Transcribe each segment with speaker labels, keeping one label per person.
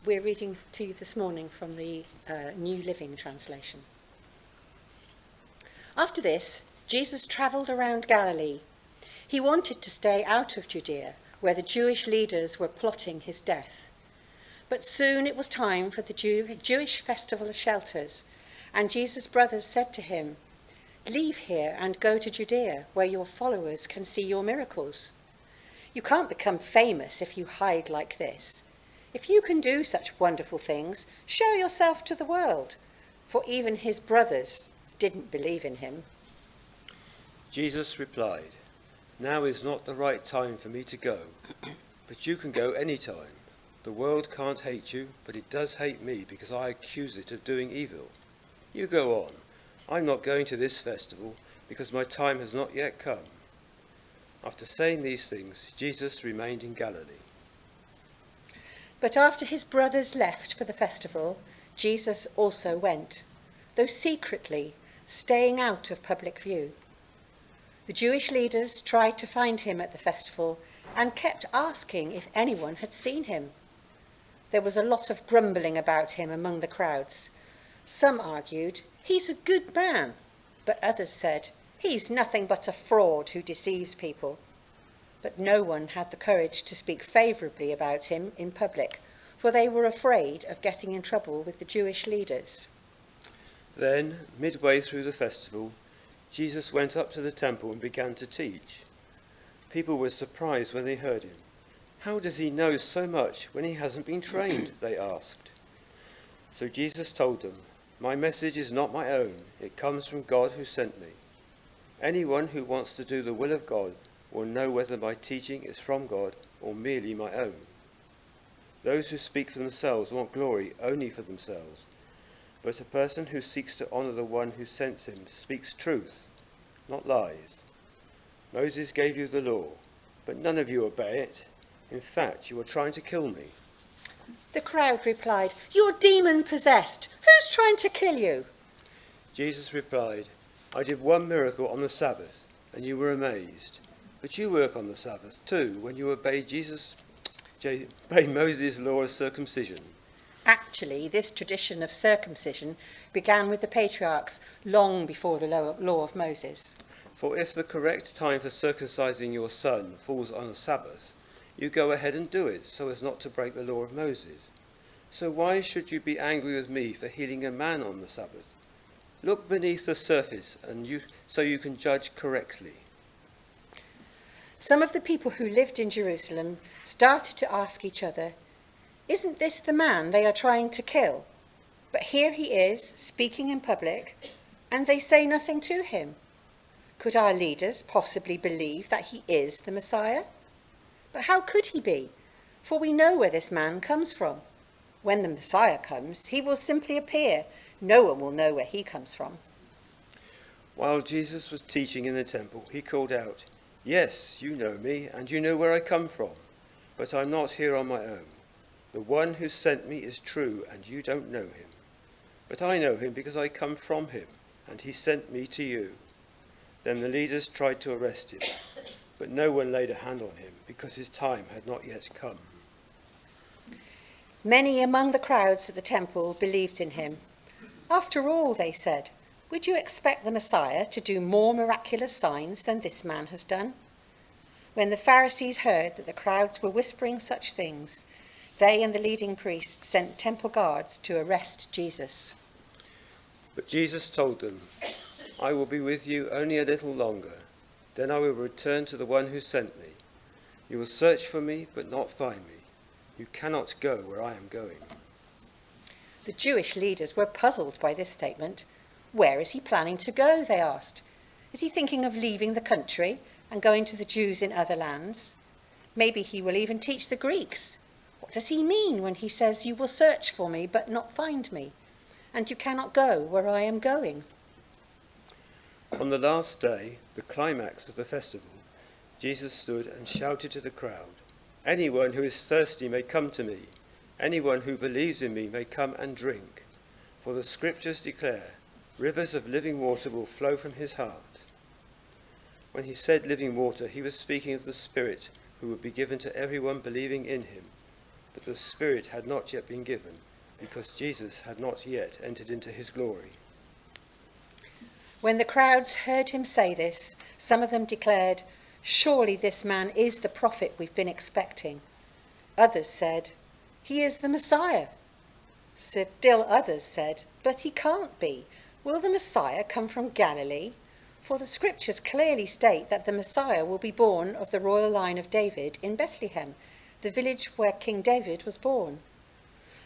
Speaker 1: We're reading to you this morning from the New Living Translation. After this, Jesus travelled around Galilee. He wanted to stay out of Judea, where the Jewish leaders were plotting his death. But soon it was time for the Jewish festival of shelters, and Jesus' brothers said to him, "Leave here and go to Judea, where your followers can see your miracles. You can't become famous if you hide like this. If you can do such wonderful things, show yourself to the world." For even his brothers didn't believe in him.
Speaker 2: Jesus replied, "Now is not the right time for me to go, but you can go any time. The world can't hate you, but it does hate me because I accuse it of doing evil. You go on. I'm not going to this festival because my time has not yet come." After saying these things, Jesus remained in Galilee.
Speaker 1: But after his brothers left for the festival, Jesus also went, though secretly, staying out of public view. The Jewish leaders tried to find him at the festival and kept asking if anyone had seen him. There was a lot of grumbling about him among the crowds. Some argued, "He's a good man," but others said, "He's nothing but a fraud who deceives people." But no one had the courage to speak favourably about him in public, for they were afraid of getting in trouble with the Jewish leaders.
Speaker 2: Then, midway through the festival, Jesus went up to the temple and began to teach. People were surprised when they heard him. "How does he know so much when he hasn't been trained?" they asked. So Jesus told them, "My message is not my own. It comes from God who sent me. Anyone who wants to do the will of God will know whether my teaching is from God or merely my own. Those who speak for themselves want glory only for themselves, but a person who seeks to honor the one who sent him speaks truth, not lies. Moses gave you the law, but none of you obey it. In fact, you are trying to kill me."
Speaker 1: The crowd replied, "You're demon-possessed. Who's trying to kill you?"
Speaker 2: Jesus replied, "I did one miracle on the Sabbath, and you were amazed. But you work on the Sabbath too, when you obey Moses' law of circumcision."
Speaker 1: Actually, this tradition of circumcision began with the patriarchs long before the law of Moses.
Speaker 2: For if the correct time for circumcising your son falls on a Sabbath, you go ahead and do it so as not to break the law of Moses. So why should you be angry with me for healing a man on the Sabbath? Look beneath the surface so you can judge correctly.
Speaker 1: Some of the people who lived in Jerusalem started to ask each other, "Isn't this the man they are trying to kill? But here he is, speaking in public, and they say nothing to him. Could our leaders possibly believe that he is the Messiah? But how could he be? For we know where this man comes from. When the Messiah comes, he will simply appear. No one will know where he comes from."
Speaker 2: While Jesus was teaching in the temple, he called out, "Yes, you know me, and you know where I come from. But I'm not here on my own. The one who sent me is true, and you don't know him. But I know him because I come from him, and he sent me to you." Then the leaders tried to arrest him, but no one laid a hand on him because his time had not yet come.
Speaker 1: Many among the crowds at the temple believed in him. "After all," they said, "would you expect the Messiah to do more miraculous signs than this man has done?" When the Pharisees heard that the crowds were whispering such things, they and the leading priests sent temple guards to arrest Jesus.
Speaker 2: But Jesus told them, "I will be with you only a little longer. Then I will return to the one who sent me. You will search for me, but not find me. You cannot go where I am going."
Speaker 1: The Jewish leaders were puzzled by this statement. Where is he planning to go, they asked. Is he thinking of leaving the country and going to the Jews in other lands? Maybe he will even teach the Greeks. What does he mean when he says, "You will search for me, but not find me, and you cannot go where I am going"?
Speaker 2: On the last day, the climax of the festival, Jesus stood and shouted to the crowd, "Anyone who is thirsty may come to me. Anyone who believes in me may come and drink. For the scriptures declare, rivers of living water will flow from his heart." When he said living water, he was speaking of the Spirit who would be given to everyone believing in him. but the Spirit had not yet been given, because Jesus had not yet entered into his glory.
Speaker 1: When the crowds heard him say this, some of them declared, "Surely this man is the prophet we've been expecting." Others said, "He is the Messiah." Still others said, "But he can't be. Will the Messiah come from Galilee? For the scriptures clearly state that the Messiah will be born of the royal line of David in Bethlehem, the village where King David was born."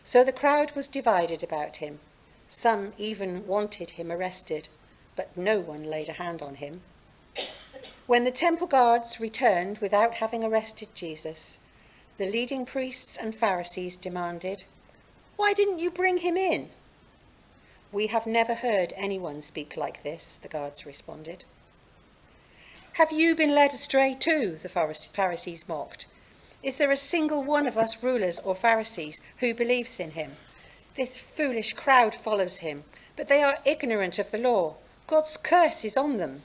Speaker 1: So the crowd was divided about him. Some even wanted him arrested, but no one laid a hand on him. When the temple guards returned without having arrested Jesus, the leading priests and Pharisees demanded, "Why didn't you bring him in?" "We have never heard anyone speak like this," the guards responded. "Have you been led astray too?" the Pharisees mocked. "Is there a single one of us rulers or Pharisees who believes in him? This foolish crowd follows him, but they are ignorant of the law. God's curse is on them."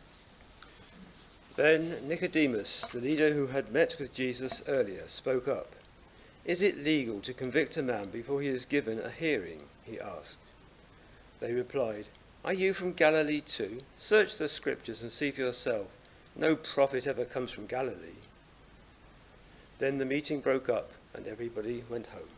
Speaker 2: Then Nicodemus, the leader who had met with Jesus earlier, spoke up. "Is it legal to convict a man before he is given a hearing?" he asked. They replied, "Are you from Galilee too? Search the scriptures and see for yourself. No prophet ever comes from Galilee." Then the meeting broke up and everybody went home.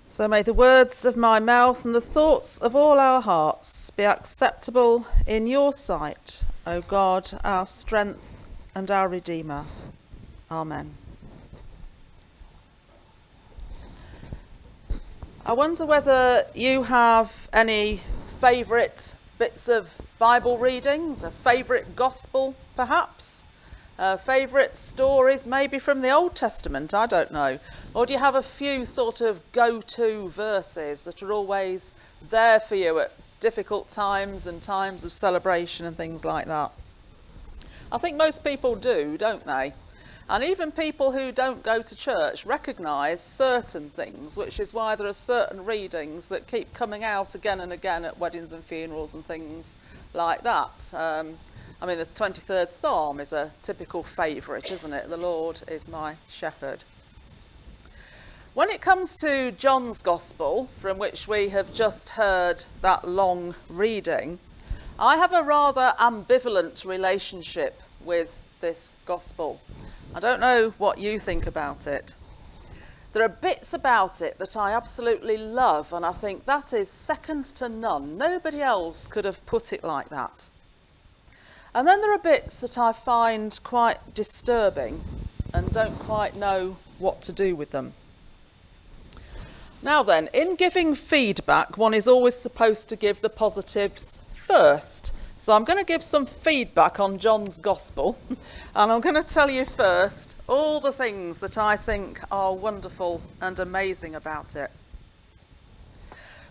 Speaker 3: So may the words of my mouth and the thoughts of all our hearts be acceptable in your sight, O God, our strength and our Redeemer. Amen. I wonder whether you have any favourite bits of Bible readings, a favourite gospel perhaps, favourite stories maybe from the Old Testament, I don't know. Or do you have a few sort of go-to verses that are always there for you at difficult times and times of celebration and things like that? I think most people do, don't they? And even people who don't go to church recognise certain things, which is why there are certain readings that keep coming out again and again at weddings and funerals and things like that. I mean, the 23rd Psalm is a typical favourite, isn't it? The Lord is my shepherd. When it comes to John's Gospel, from which we have just heard that long reading, I have a rather ambivalent relationship with this Gospel. I don't know what you think about it. There are bits about it that I absolutely love, and I think that is second to none. Nobody else could have put it like that. And then there are bits that I find quite disturbing and don't quite know what to do with them. Now then, in giving feedback, one is always supposed to give the positives first. So I'm going to give some feedback on John's Gospel, and I'm going to tell you first all the things that I think are wonderful and amazing about it.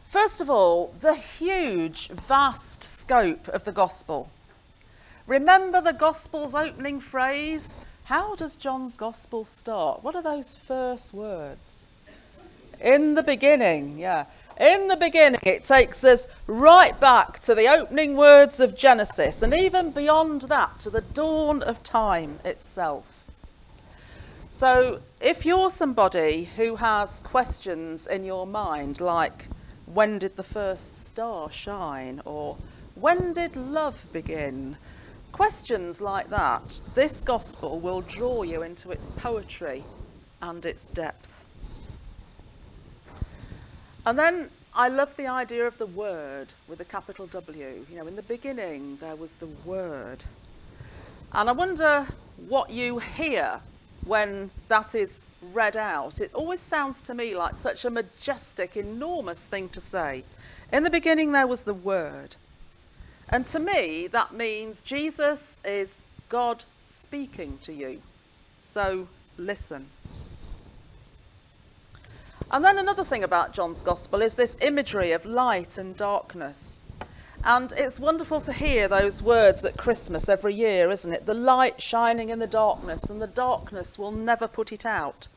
Speaker 3: First of all, the huge, vast scope of the Gospel. Remember the Gospel's opening phrase? How does John's Gospel start? What are those first words? In the beginning, yeah. In the beginning, it takes us right back to the opening words of Genesis, and even beyond that, to the dawn of time itself. So, if you're somebody who has questions in your mind, like, when did the first star shine? Or, when did love begin? Questions like that, this Gospel will draw you into its poetry and its depth. And then I love the idea of the Word with a capital W. You know, in the beginning there was the Word. And I wonder what you hear when that is read out. It always sounds to me like such a majestic, enormous thing to say. In the beginning there was the Word. And to me that means Jesus is God speaking to you. So listen. And then another thing about John's Gospel is this imagery of light and darkness. And it's wonderful to hear those words at Christmas every year, isn't it? The light shining in the darkness, and the darkness will never put it out.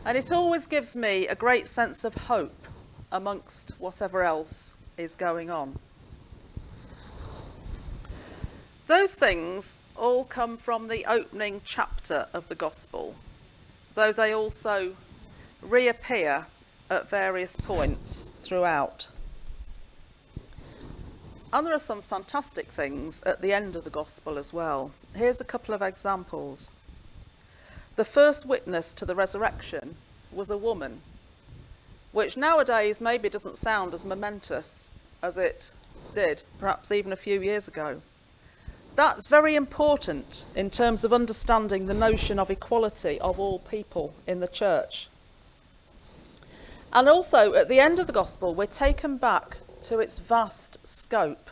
Speaker 3: And it always gives me a great sense of hope amongst whatever else is going on. those things all come from the opening chapter of the Gospel, though they also reappear at various points throughout. And there are some fantastic things at the end of the Gospel as well. Here's a couple of examples. The first witness to the resurrection was a woman, which nowadays maybe doesn't sound as momentous as it did, perhaps even a few years ago. That's very important in terms of understanding the notion of equality of all people in the church. And also, at the end of the Gospel, we're taken back to its vast scope.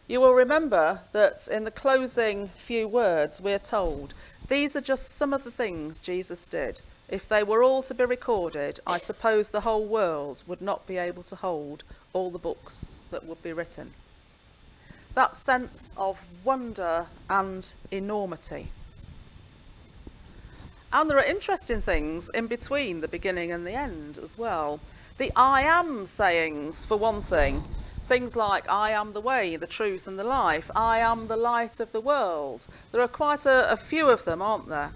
Speaker 3: You will remember that in the closing few words we're told, these are just some of the things Jesus did. If they were all to be recorded, I suppose the whole world would not be able to hold all the books that would be written. That sense of wonder and enormity. And there are interesting things in between the beginning and the end as well. The I am sayings, for one thing. Things like, I am the way, the truth and the life. I am the light of the world. There are quite a few of them, aren't there?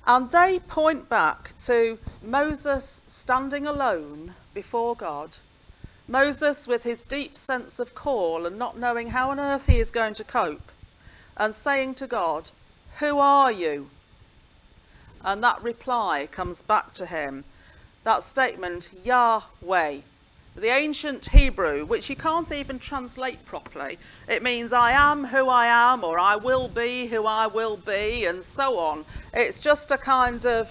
Speaker 3: And they point back to Moses standing alone before God. Moses with his deep sense of call and not knowing how on earth he is going to cope. And saying to God, who are you? And that reply comes back to him. That statement, Yahweh, the ancient Hebrew, which you can't even translate properly. It means I am who I am, or I will be who I will be, and so on. It's just a kind of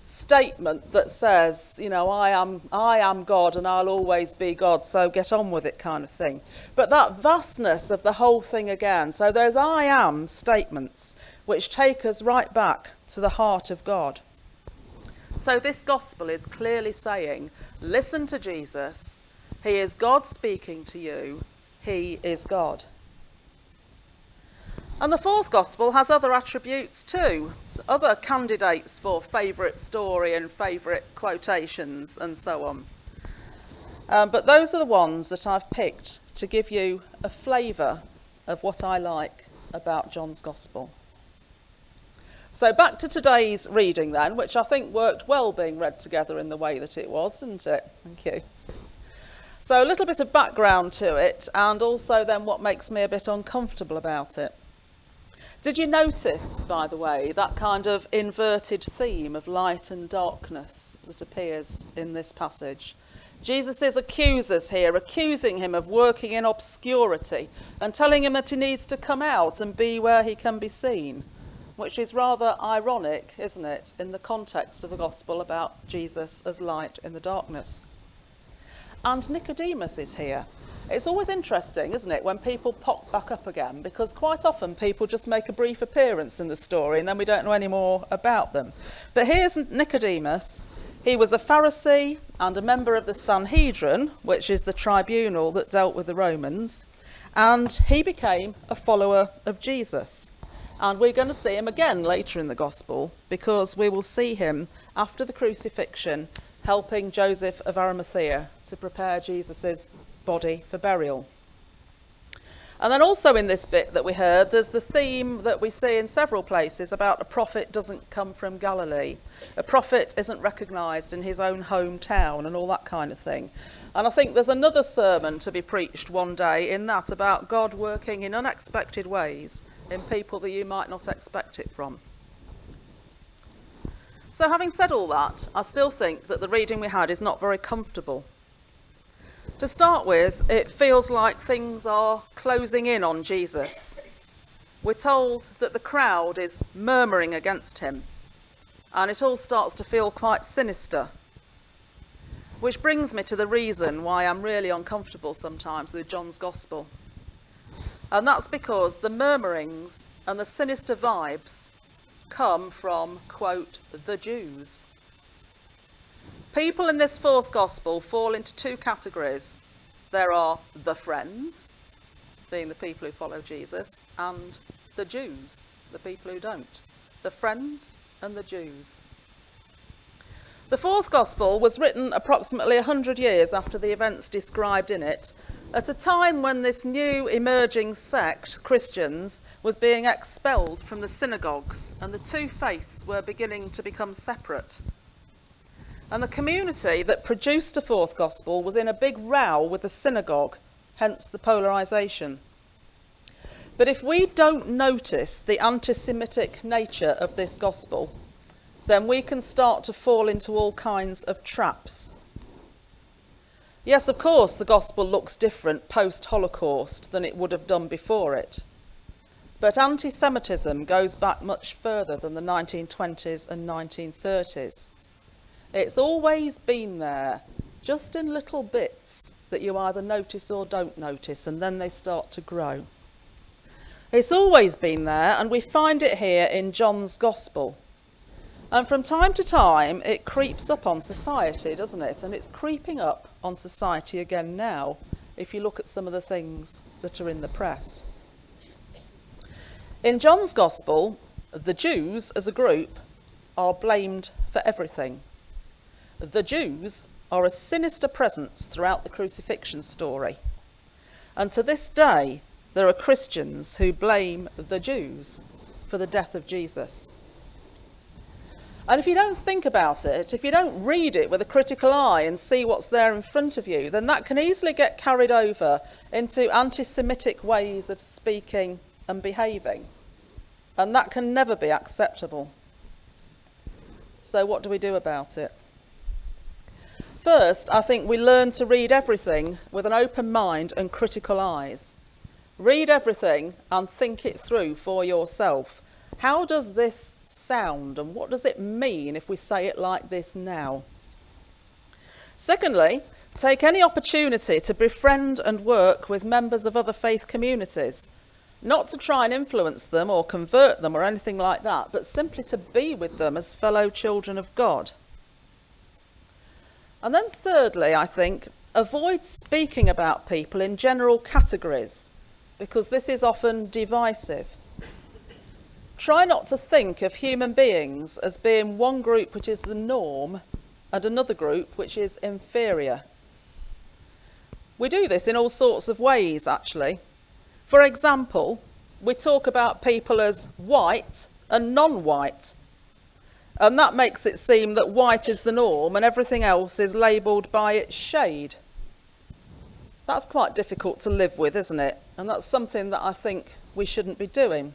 Speaker 3: statement that says, you know, I am God and I'll always be God, so get on with it kind of thing. But that vastness of the whole thing again. So those I am statements which take us right back to the heart of God. So this gospel is clearly saying, listen to Jesus. He is God speaking to you. He is God. And the fourth gospel has other attributes too, other candidates for favourite story and favourite quotations and so on. But those are the ones that I've picked to give you a flavour of what I like about John's gospel. So back to today's reading then, which I think worked well being read together in the way that it was, didn't it? Thank you. So a little bit of background to it, and also then what makes me a bit uncomfortable about it. Did you notice, by the way, that kind of inverted theme of light and darkness that appears in this passage? Jesus' accusers here, accusing him of working in obscurity and telling him that he needs to come out and be where he can be seen. Which is rather ironic, isn't it, in the context of the gospel about Jesus as light in the darkness. And Nicodemus is here. It's always interesting, isn't it, when people pop back up again, because quite often people just make a brief appearance in the story and then we don't know any more about them. But here's Nicodemus. He was a Pharisee and a member of the Sanhedrin, which is the tribunal that dealt with the Romans, and he became a follower of Jesus. And we're going to see him again later in the Gospel, because we will see him after the crucifixion helping Joseph of Arimathea to prepare Jesus' body for burial. And then also in this bit that we heard, there's the theme that we see in several places about a prophet doesn't come from Galilee. A prophet isn't recognised in his own hometown and all that kind of thing. And I think there's another sermon to be preached one day in that about God working in unexpected ways in people that you might not expect it from. So having said all that, I still think that the reading we had is not very comfortable. To start with, it feels like things are closing in on Jesus. We're told that the crowd is murmuring against him, and it all starts to feel quite sinister. Which brings me to the reason why I'm really uncomfortable sometimes with John's Gospel. And that's because the murmurings and the sinister vibes come from, quote, the Jews. People in this fourth Gospel fall into two categories. There are the friends, being the people who follow Jesus, and the Jews, the people who don't. The friends and the Jews. The fourth Gospel was written approximately 100 years after the events described in it, at a time when this new emerging sect, Christians, was being expelled from the synagogues and the two faiths were beginning to become separate. And the community that produced the fourth gospel was in a big row with the synagogue, hence the polarisation. But if we don't notice the anti-Semitic nature of this gospel, then we can start to fall into all kinds of traps. Yes, of course, the gospel looks different post-Holocaust than it would have done before it. But anti-Semitism goes back much further than the 1920s and 1930s. It's always been there, just in little bits that you either notice or don't notice, and then they start to grow. It's always been there, and we find it here in John's Gospel. And from time to time, it creeps up on society, doesn't it? And it's creeping up on society again now, if you look at some of the things that are in the press. In John's Gospel, the Jews as a group are blamed for everything. The Jews are a sinister presence throughout the crucifixion story. And to this day, there are Christians who blame the Jews for the death of Jesus. And if you don't think about it, if you don't read it with a critical eye and see what's there in front of you, then that can easily get carried over into anti-Semitic ways of speaking and behaving. And that can never be acceptable. So what do we do about it? First, I think we learn to read everything with an open mind and critical eyes. Read everything and think it through for yourself. How does this sound, and what does it mean if we say it like this now? Secondly, take any opportunity to befriend and work with members of other faith communities, not to try and influence them or convert them or anything like that, but simply to be with them as fellow children of God. And then thirdly, I think, avoid speaking about people in general categories, because this is often divisive. Try not to think of human beings as being one group which is the norm and another group which is inferior. We do this in all sorts of ways, actually. For example, we talk about people as white and non-white, and that makes it seem that white is the norm and everything else is labelled by its shade. That's quite difficult to live with, isn't it? And that's something that I think we shouldn't be doing.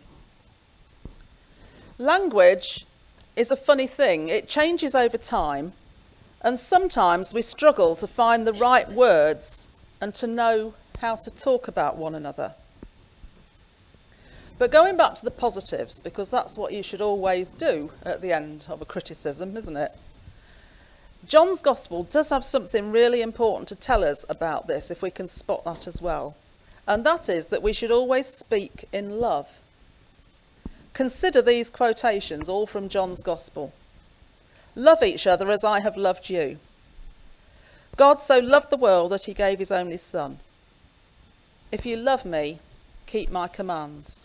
Speaker 3: Language is a funny thing. It changes over time, and sometimes we struggle to find the right words and to know how to talk about one another. But going back to the positives, because that's what you should always do at the end of a criticism, isn't it? John's Gospel does have something really important to tell us about this, if we can spot that as well. And that is that we should always speak in love. Consider these quotations, all from John's Gospel. Love each other as I have loved you. God so loved the world that he gave his only Son. If you love me, keep my commands.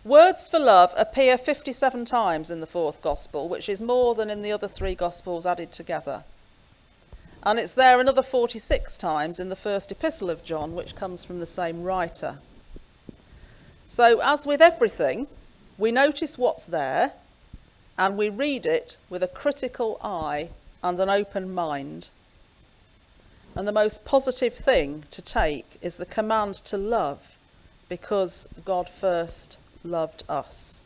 Speaker 3: Words for love appear 57 times in the fourth Gospel, which is more than in the other three Gospels added together. And it's there another 46 times in the first epistle of John, which comes from the same writer. So, as with everything, we notice what's there, and we read it with a critical eye and an open mind. And the most positive thing to take is the command to love, because God first loved us.